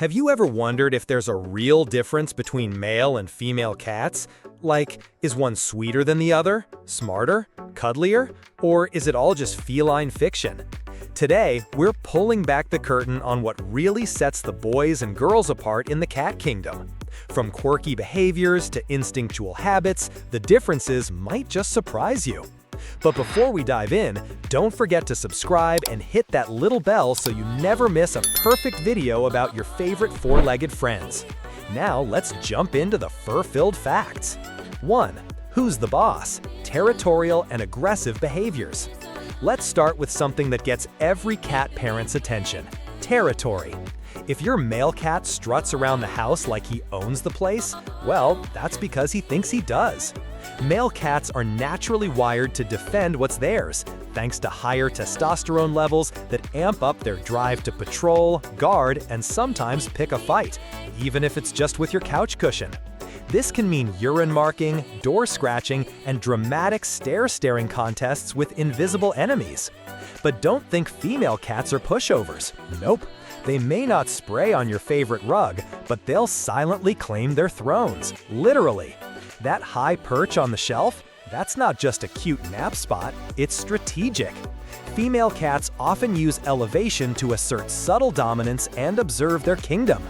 Have you ever wondered if there's a real difference between male and female cats? Like, is one sweeter than the other, smarter, cuddlier, or is it all just feline fiction? Today, we're pulling back the curtain on what really sets the boys and girls apart in the cat kingdom. From quirky behaviors to instinctual habits, the differences might just surprise you. But before we dive in, don't forget to subscribe and hit that little bell so you never miss a perfect video about your favorite four-legged friends. Now let's jump into the fur-filled facts. 1. Who's the boss? Territorial and aggressive behaviors. Let's start with something that gets every cat parent's attention: territory. If your male cat struts around the house like he owns the place, well, that's because he thinks he does. Male cats are naturally wired to defend what's theirs, thanks to higher testosterone levels that amp up their drive to patrol, guard, and sometimes pick a fight, even if it's just with your couch cushion. This can mean urine marking, door scratching, and dramatic stare-staring contests with invisible enemies. But don't think female cats are pushovers. Nope. They may not spray on your favorite rug, but they'll silently claim their thrones, literally. That high perch on the shelf? That's not just a cute nap spot, it's strategic. Female cats often use elevation to assert subtle dominance and observe their kingdom.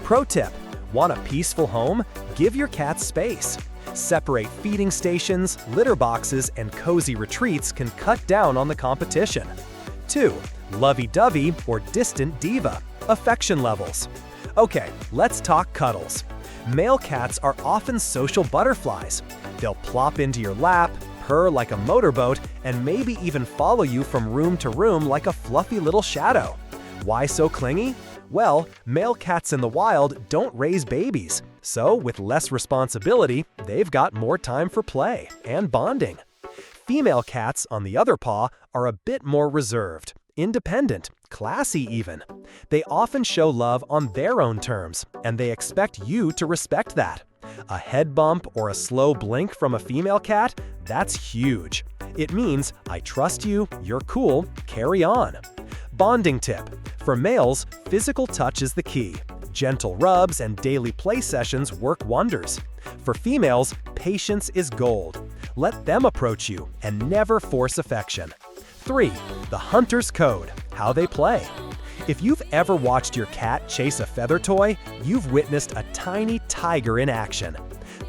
Pro tip: want a peaceful home? Give your cat space. Separate feeding stations, litter boxes, and cozy retreats can cut down on the competition. 2. Lovey-dovey or distant diva. Affection levels. Okay, let's talk cuddles. Male cats are often social butterflies. They'll plop into your lap, purr like a motorboat, and maybe even follow you from room to room like a fluffy little shadow. Why so clingy? Well, male cats in the wild don't raise babies, so with less responsibility, they've got more time for play and bonding. Female cats, on the other paw, are a bit more reserved, independent, classy even. They often show love on their own terms, and they expect you to respect that. A head bump or a slow blink from a female cat? That's huge. It means, I trust you, you're cool, carry on. Bonding tip: for males, physical touch is the key. Gentle rubs and daily play sessions work wonders. For females, patience is gold. Let them approach you and never force affection. 3. The hunter's code: how they play. If you've ever watched your cat chase a feather toy, you've witnessed a tiny tiger in action.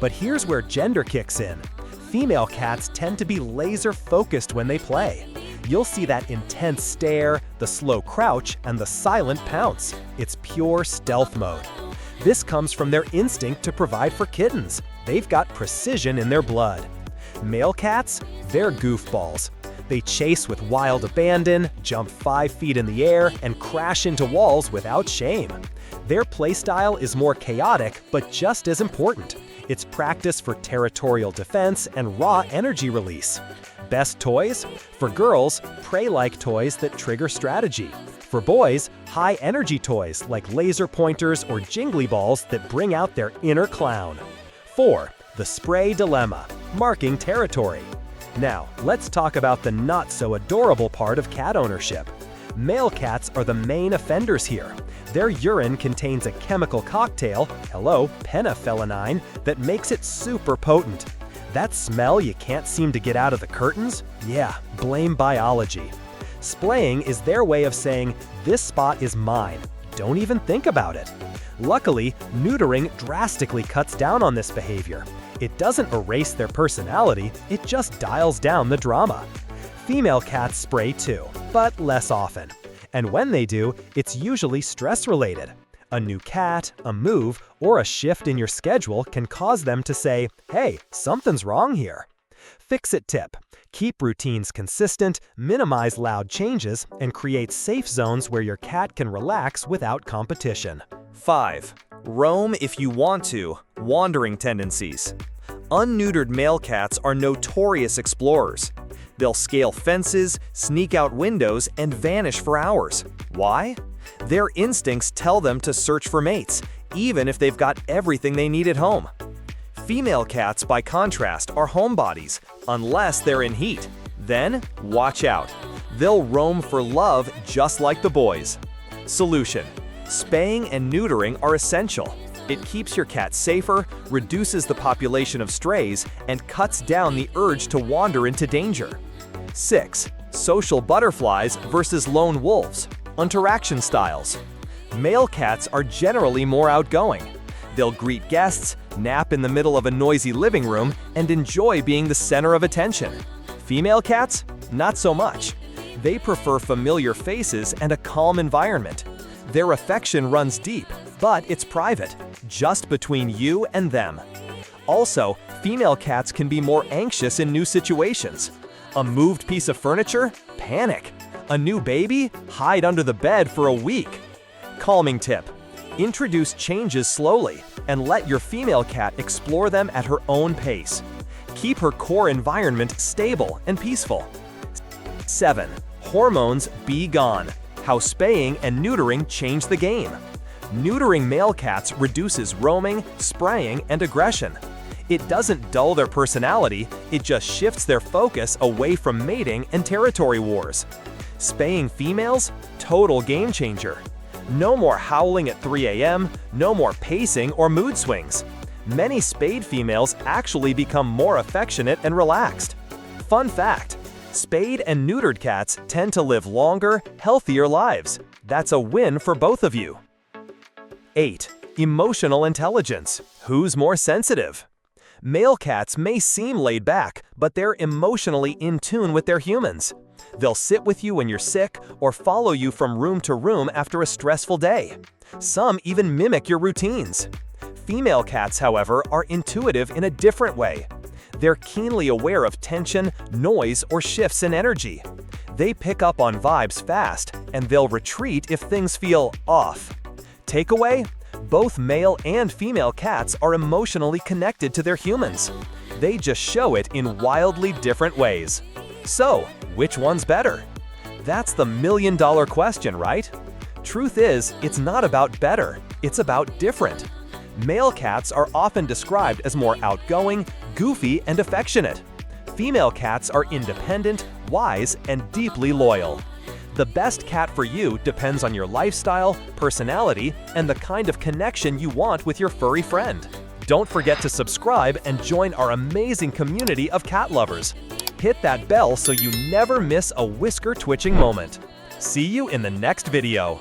But here's where gender kicks in. Female cats tend to be laser-focused when they play. You'll see that intense stare, the slow crouch, and the silent pounce. It's pure stealth mode. This comes from their instinct to provide for kittens. They've got precision in their blood. Male cats? They're goofballs. They chase with wild abandon, jump 5 feet in the air, and crash into walls without shame. Their playstyle is more chaotic, but just as important. It's practice for territorial defense and raw energy release. Best toys? For girls, prey-like toys that trigger strategy. For boys, high-energy toys like laser pointers or jingly balls that bring out their inner clown. 4. The spray dilemma: marking territory. Now, let's talk about the not-so-adorable part of cat ownership. Male cats are the main offenders here. Their urine contains a chemical cocktail, hello, penaphelinine, that makes it super potent. That smell you can't seem to get out of the curtains? Yeah, blame biology. Splaying is their way of saying, this spot is mine, don't even think about it. Luckily, neutering drastically cuts down on this behavior. It doesn't erase their personality, it just dials down the drama. Female cats spray too, but less often. And when they do, it's usually stress-related. A new cat, a move, or a shift in your schedule can cause them to say, hey, something's wrong here. Fix-it tip: keep routines consistent, minimize loud changes, and create safe zones where your cat can relax without competition. 5. Roam if you want to, wandering tendencies. Unneutered male cats are notorious explorers. They'll scale fences, sneak out windows, and vanish for hours. Why? Their instincts tell them to search for mates, even if they've got everything they need at home. Female cats, by contrast, are homebodies, unless they're in heat. Then, watch out. They'll roam for love just like the boys. Solution: Spaying and neutering are essential. It keeps your cat safer, reduces the population of strays, and cuts down the urge to wander into danger. 6. Social butterflies versus lone wolves. Interaction styles. Male cats are generally more outgoing. They'll greet guests, nap in the middle of a noisy living room, and enjoy being the center of attention. Female cats? Not so much. They prefer familiar faces and a calm environment. Their affection runs deep, but it's private, just between you and them. Also, female cats can be more anxious in new situations. A moved piece of furniture? Panic. A new baby? Hide under the bed for a week. Calming tip: introduce changes slowly and let your female cat explore them at her own pace. Keep her core environment stable and peaceful. 7. Hormones be gone. How spaying and neutering change the game. Neutering male cats reduces roaming, spraying, and aggression. It doesn't dull their personality, it just shifts their focus away from mating and territory wars. Spaying females? Total game changer. No more howling at 3 a.m., no more pacing or mood swings. Many spayed females actually become more affectionate and relaxed. Fun fact: spayed and neutered cats tend to live longer, healthier lives. That's a win for both of you. 8. Emotional intelligence. Who's more sensitive? Male cats may seem laid back, but they're emotionally in tune with their humans. They'll sit with you when you're sick or follow you from room to room after a stressful day. Some even mimic your routines. Female cats, however, are intuitive in a different way. They're keenly aware of tension, noise, or shifts in energy. They pick up on vibes fast, and they'll retreat if things feel off. Takeaway: both male and female cats are emotionally connected to their humans. They just show it in wildly different ways. So, which one's better? That's the million-dollar question, right? Truth is, it's not about better, it's about different. Male cats are often described as more outgoing, goofy, and affectionate. Female cats are independent, wise, and deeply loyal. The best cat for you depends on your lifestyle, personality, and the kind of connection you want with your furry friend. Don't forget to subscribe and join our amazing community of cat lovers. Hit that bell so you never miss a whisker-twitching moment. See you in the next video.